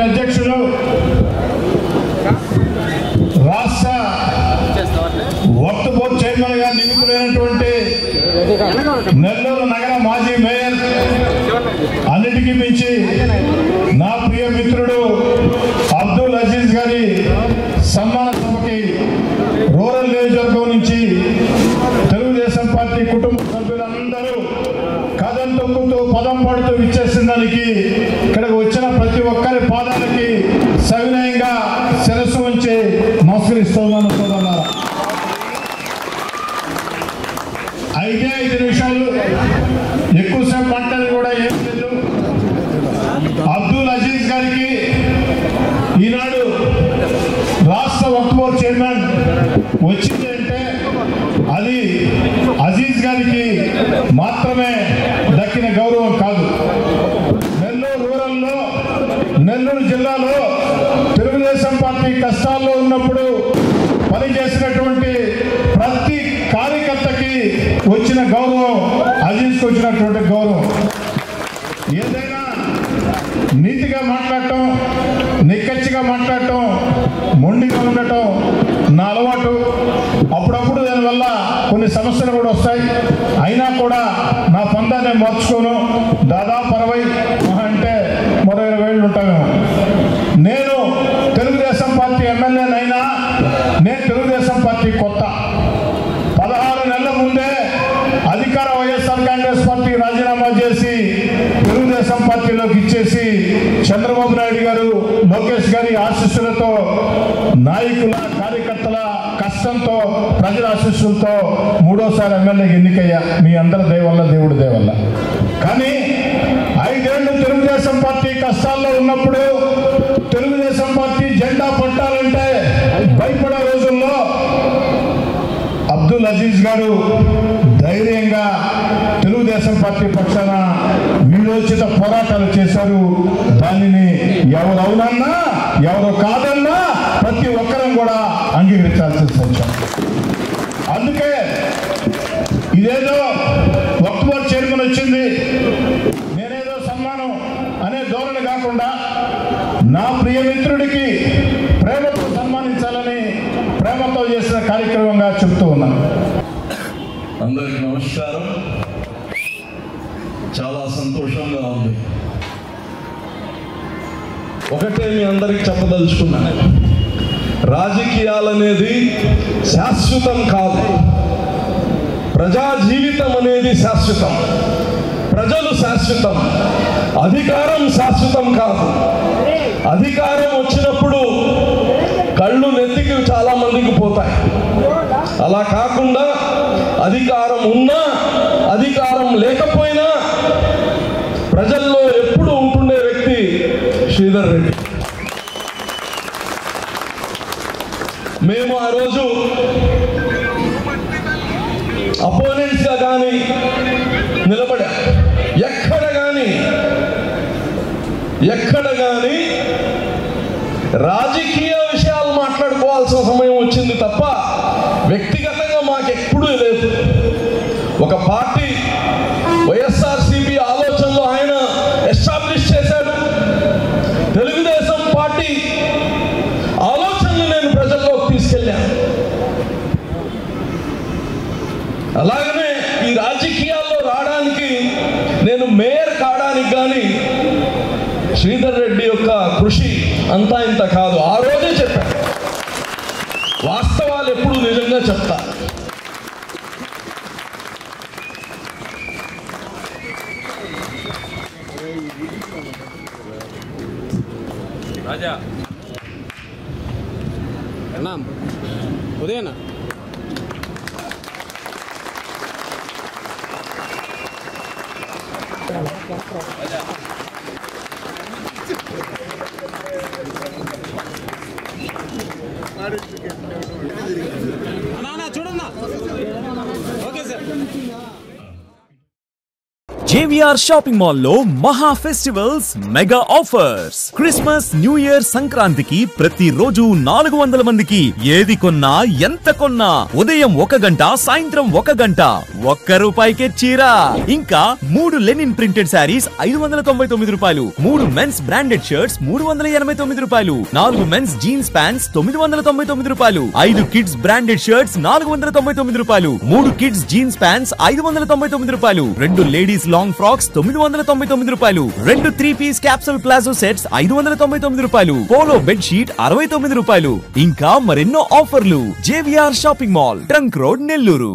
అధ్యక్షులు రాష్ట్ర వక్ఫ్ board chairman గా నియమితులైనటువంటి నెల్లూరు నగర మాజీ మేయర్, అన్నిటికీ మించి నా ప్రియ మిత్రుడు అబ్దుల్ అజీజ్ గారి సన్మాన సభకి రూరల్ నియోజకవర్గం నుంచి తెలుగుదేశం పార్టీ కుటుంబ సభ్యులందరూ కథం తొక్కుతూ పదం పడుతూ ఇచ్చేసిన దానికి ఇక్కడికి వచ్చిన ప్రతి ఒక్కరి పాదాలకి సవినయంగా శిరస్సు ఉంచి నమస్కరిస్తున్నాను సోదరులారా. 5 నిమిషాలు ఎక్కువసేపు మాట్లాడి కూడా ఏం లేదు. అబ్దుల్ అజీజ్ గారికి ఈనాడు రాష్ట్ర వక్ఫ్ బోర్డు చైర్మన్ వచ్చింది అంటే అది అజీజ్ గారికి మాత్రమే దక్కిన గౌరవం కాదు. నెల్లూరు రూరల్లో, నెల్లూరు జిల్లాలో తెలుగుదేశం పార్టీ కష్టాల్లో ఉన్నప్పుడు పనిచేసినటువంటి ప్రతి కార్యకర్తకి వచ్చిన గౌరవం అజీజ్కి వచ్చినటువంటి గౌరవం. ఏదైనా నీతిగా మాట్లాడటం, నిక్కచ్చిగా మాట్లాడటం, మొండిగా ఉండటం నా అలవాటు. అప్పుడప్పుడు దానివల్ల కొన్ని సమస్యలు కూడా వస్తాయి. అయినా కూడా నా పందాన్ని మార్చుకోను. దాదాపు 60 అంటే మరో 20 ఏళ్ళు ఉంటామేమో. నేను తెలుగుదేశం పార్టీ ఎమ్మెల్యేనైనా నేను తెలుగుదేశం పార్టీ కొత్త. 16 నెలల ముందే అధికార వైఎస్ఆర్ కాంగ్రెస్ పార్టీ రాజీనామా చేసి తెలుగుదేశం పార్టీలోకి ఇచ్చేసి చంద్రబాబు నాయుడు గారు, లోకేష్ గారి ఆశీస్సులతో, నాయకుల కార్యకర్తల కష్టంతో, ప్రజల ఆశీస్సులతో 3వ ఎమ్మెల్యే ఎన్నికయ్యా. మీ అందరి దయ వల్ల, దేవుడి దయ వల్ల. కానీ 5 ఏళ్ళు తెలుగుదేశం పార్టీ కష్టాల్లో ఉన్నప్పుడు తెలుగుదేశం పార్టీ జెండా పట్టాలంటే భయపడే రోజుల్లో అబ్దుల్ అజీజ్ గారు ధైర్యంగా తెలుగుదేశం పార్టీ పక్షాన వీరోచిత పోరాటాలు చేశారు. దానిని ఎవరు అవునన్నా ఎవరు కాదన్నా ప్రతి ఒక్కరం కూడా అంగీకరించాల్సిన సత్యం. అందుకే ఇదేదో వక్ఫ్ బోర్డు చైర్మన్ వచ్చింది, నేనేదో సన్మానం అనే ధోరణి కాకుండా నా ప్రియ మిత్రుడికి ప్రేమతో సన్మానించాలని ప్రేమతో చేసిన కార్యక్రమంగా చెప్తూ ఉన్నాను. అందరికి నమస్కారం. చాలా సంతోషంగా ఉంది. ఒకటే మీ అందరికి చెప్పదలుచుకున్నాను, రాజకీయాలనేది శాశ్వతం కాదు. ప్రజా జీవితం అనేది శాశ్వతం. ప్రజలు శాశ్వతం. అధికారం శాశ్వతం కాదు. అధికారం వచ్చినప్పుడు కళ్ళు నెత్తికి చాలా మందికి పోతాయి. అలా కాకుండా అధికారం ఉన్నా అధికారం లేకపోయినా ప్రజల్లో ఎప్పుడు ఉంటుండే వ్యక్తి శ్రీధర్ రెడ్డి. మేము ఆ రోజు అపోనెంట్స్గా కానీ నిలబడా, ఎక్కడ కానీ రాజకీయ విషయాలు మాట్లాడుకోవాల్సిన సమయం వచ్చింది తప్ప వ్యక్తిగతంగా మాకెప్పుడూ లేదు. ఒక పార్టీ వైఎస్ఆర్సీపీ ఆలోచనలో ఆయన ఎస్టాబ్లిష్ చేశాడు. తెలుగుదేశం పార్టీ ఆలోచనలు నేను ప్రజల్లోకి తీసుకెళ్ళాను. అలాగనే ఈ రాజకీయాల్లో రావడానికి, నేను మేయర్ కావడానికి కానీ శ్రీధర్ రెడ్డి యొక్క కృషి అంతా ఇంత కాదు. ఆ రోజే చెప్పాను, వాస్తవాలు ఎప్పుడు నిజంగా చెప్తా. రాజా ఉదయనా చూడన్నా. Okay sir. JVR shopping mall లో మహా festivals mega offers. Christmas, new year, సంక్రాంతికి ప్రతి రోజు 400 మందికి ఏది కొన్నా ఎంత కొన్నా ఉదయం 1 గంట, సాయంత్రం 1 గంట ₹1కే చీర. ఇంకా 3 linen printed sarees ₹599, 3 men's branded shirts ₹389, 4 men's jeans pants ₹999, 5 kids branded shirts ₹499, 3 kids jeans pants ₹599, 2 ladies long frocks ₹999, 2 3-పీస్ capsule palazzo sets ₹599, polo bed sheet ₹69. ఇంకా మరెన్నో ఆఫర్లు. JVR shopping mall, trunk road, Nellore.